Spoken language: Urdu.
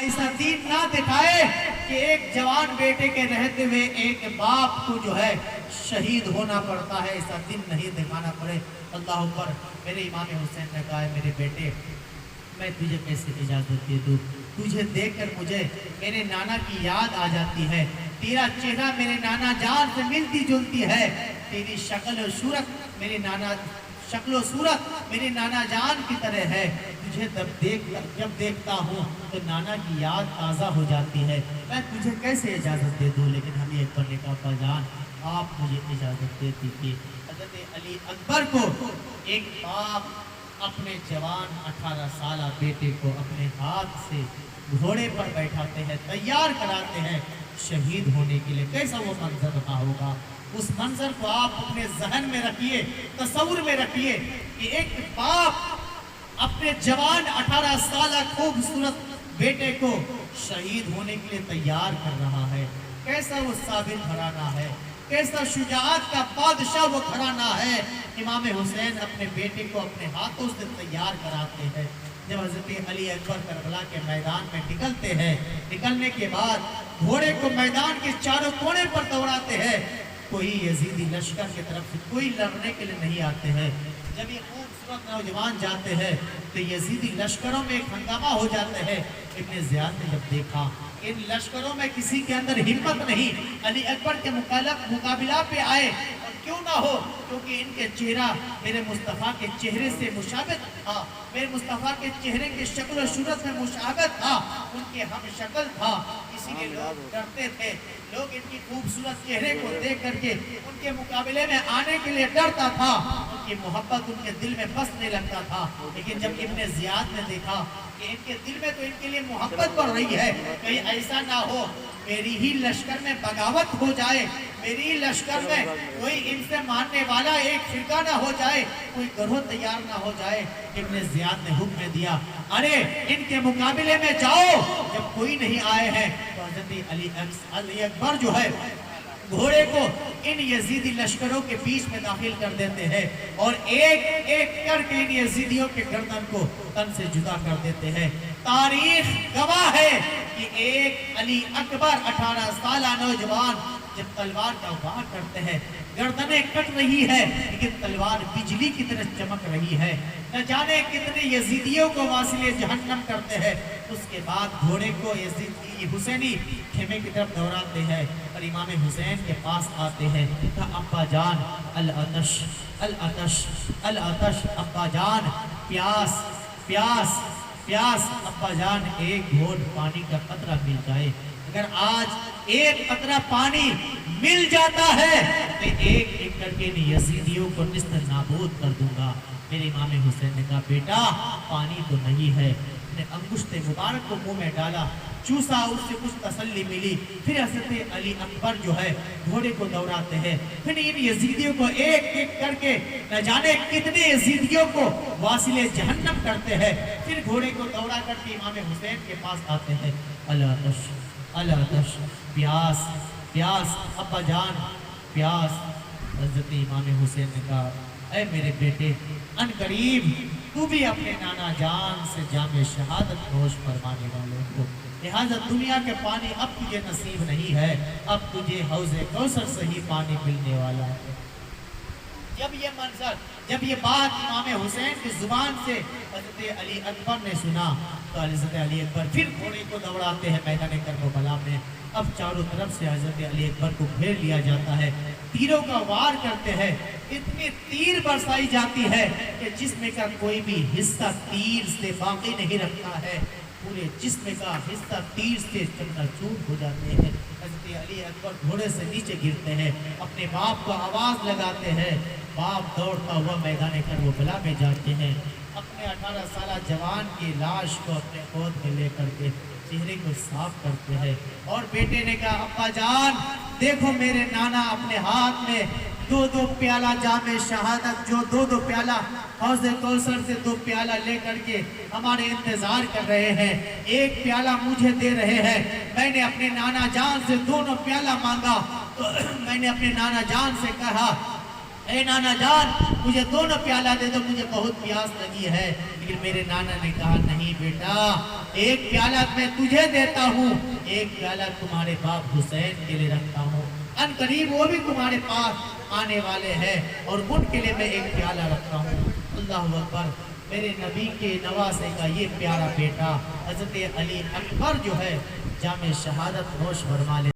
ایسا دین نہ دکھائے کہ ایک جوان بیٹے کے رہتے ہوئے ایک باپ کو جو ہے شہید ہونا پڑتا ہے، ایسا دن نہیں دکھانا پڑے۔ اللہ اکبر۔ میرے امام حسین نے کہا ہے میرے بیٹے میں تجھے کیسے اجازت دے دوں، تجھے دیکھ کر مجھے میرے نانا کی یاد آ جاتی ہے، تیرا چہرہ میرے نانا جان سے ملتی جلتی ہے، تیری شکل و صورت میرے نانا میرے نانا جان کی طرح ہے، تجھے جب دیکھتا ہوں تو نانا کی یاد تازہ ہو جاتی ہے، میں تجھے کیسے اجازت دے دوں۔ لیکن ہم ایک بار نے کہا ابا جان آپ مجھے اجازت دے دیجیے۔ حضرت علی اکبر کو ایک باپ اپنے جوان 18 سالہ بیٹے کو اپنے ہاتھ سے گھوڑے پر بیٹھاتے ہیں، تیار کراتے ہیں شہید ہونے کے لیے، کیسا وہ منظر رہا ہوگا۔ اس منظر کو آپ اپنے ذہن میں رکھیے، تصور میں رکھیے کہ ایک باپ اپنے جوان 18 سالہ خوبصورت بیٹے کو شہید ہونے کے لیے تیار کر رہا ہے، کیسا وہ ثابت گھرانہ ہے، کیسا شجاعت کا بادشاہ وہ گھرانہ ہے۔ امام حسین اپنے بیٹے کو اپنے ہاتھوں سے تیار کراتے ہیں۔ جب حضرت علی اکبر کربلا کے میدان میں نکلتے ہیں، نکلنے کے بعد گھوڑے کو میدان کے چاروں کونے پر دوڑاتے ہیں، کوئی یزیدی لشکر کی طرف سے کوئی لڑنے کے لیے نہیں آتے ہیں۔ جب یہ خوبصورت نوجوان جاتے ہیں تو یزیدی لشکروں میں ایک ہنگامہ ہو جاتا ہے۔ ابن زیاد نے جب دیکھا ان لشکروں میں کسی کے اندر ہمت نہیں علی اکبر کے مقابلہ پہ آئے، اور کیوں نہ ہو کیونکہ ان کے چہرہ میرے مصطفیٰ کے چہرے سے مشابہت تھا، میرے مصطفیٰ کے چہرے کے شکل و صورت میں مشابہت تھا، ان کے ہم شکل تھا، اسی لیے لوگ ڈرتے تھے، لوگ ان کی خوبصورت چہرے کو دیکھ کر کے ان کے مقابلے میں آنے کے لیے ڈرتا تھا، ان کی محبت ان کے دل میں بسنے لگتا تھا۔ لیکن جب ابن زیاد نے دیکھا کہ ان کے دل میں تو ان کے لیے محبت بڑھ رہی ہے، کہیں ایسا نہ ہو میری ہی لشکر میں بغاوت ہو جائے، میری ہی لشکر میں کوئی ان سے ماننے والا ایک فرقہ نہ ہو جائے، کوئی گروہ تیار نہ ہو جائے، ابن زیاد نے حکم دیا ارے ان کے مقابلے میں جاؤ۔ جب کوئی نہیں آئے ہیں تو حضرت علی اکبر جو ہے گھوڑے کو ان یزیدی لشکروں کے بیچ میں داخل کر دیتے ہیں، اور ایک ایک کر کے ان یزیدیوں کے گردن کو تن سے جدا کر دیتے ہیں۔ تاریخ گواہ ہے کہ ایک علی اکبر 18 سالہ نوجوان جب تلوار کا وار کرتے ہیں، گردنیں کٹ رہی ہے لیکن تلوار بجلی کی طرح چمک رہی ہے، نہ جانے کتنے یزیدیوں کو واصل جہنم کرتے ہیں۔ اس کے بعد گھوڑے کو یزیدی حسینی خیمے کی طرف دوڑاتے ہیں اور امام حسین کے پاس آتے ہیں، کہا ابا جان العطش العطش العطش، ابا جان پیاس پیاس پیاس، ابا جان ایک گھونٹ پانی کا قطرہ مل جائے، اگر آج ایک قطرہ پانی مل جاتا ہے تو ایک ایک کر کے یزیدیوں کو نست نابود کر دوں گا۔ میرے امام حسین نے کہا بیٹا پانی تو نہیں ہے، نے انگشت مبارک کو منہ میں ڈالا، چوسا، اس سے کچھ تسلی ملی، پھر حضرت علی اکبر جو ہے گھوڑے کو دوڑاتے ہیں، پھر ان یزیدیوں کو ایک ایک کر کے نہ جانے کتنے یزیدیوں کو واصل جہنم کرتے ہیں، پھر گھوڑے کو دوڑا کر کے امام حسین کے پاس آتے ہیں، العطش العطش، پیاس پیاس، ابا جان پیاس۔ حضرت امام حسین نے کہا اے میرے بیٹے ان قریب تو بھی اپنے نانا جان سے جام شہادت نوش فرمانے والے ہو، لہذا دنیا کے پانی اب تجھے نصیب نہیں ہے، اب تجھے حوض کوثر سے ہی پانی ملنے والا ہے۔ جب یہ منظر، جب یہ بات امام حسین کی زبان سے حضرت علی اکبر نے سنا تو حضرت علی اکبر پھر گھوڑے کو دوڑاتے ہیں میدان کربلا میں۔ اب چاروں طرف سے حضرت علی اکبر کو گھیر لیا جاتا ہے، تیروں کا وار کرتے ہیں، اتنی تیر برسائی جاتی ہے کہ جسم کا کوئی بھی حصہ تیر سے باقی نہیں رکھتا ہے، پورے جسم کا حصہ تیر سے چکنا چور ہو جاتے ہیں۔ حضرت علی اکبر گھوڑے سے نیچے گرتے ہیں، اپنے باپ کو آواز لگاتے ہیں، باپ دوڑتا ہوا میدان کربلا میں جاتے ہیں، اپنے 18 سالہ جوان کی لاش کو اپنے گود میں لے کر کے چہرے کو صاف کرتے ہیں، اور بیٹے نے کہا ابا جان دیکھو میرے نانا اپنے ہاتھ میں دو دو پیالہ جام شہادت، جو دو دو پیالہ حوض کوثر سے دو پیالہ لے کر کے ہمارے انتظار کر رہے ہیں، ایک پیالہ مجھے دے رہے ہیں، میں نے اپنے نانا جان سے دونوں پیالہ مانگا تو میں نے اپنے نانا جان سے کہا اے نانا جان مجھے دونوں پیالہ دے دو، مجھے بہت پیاس لگی ہے۔ لیکن میرے نانا نے کہا نہیں بیٹا، ایک پیالہ میں تجھے دیتا ہوں، ایک پیالہ تمہارے باپ حسین کے لیے رکھتا ہوں، ان قریب وہ بھی تمہارے پاس آنے والے ہیں اور ان کے لیے میں ایک پیالہ رکھتا ہوں۔ اللہ اکبر۔ میرے نبی کے نواسے کا یہ پیارا بیٹا حضرت علی اکبر جو ہے جام شہادت نوش فرما لے۔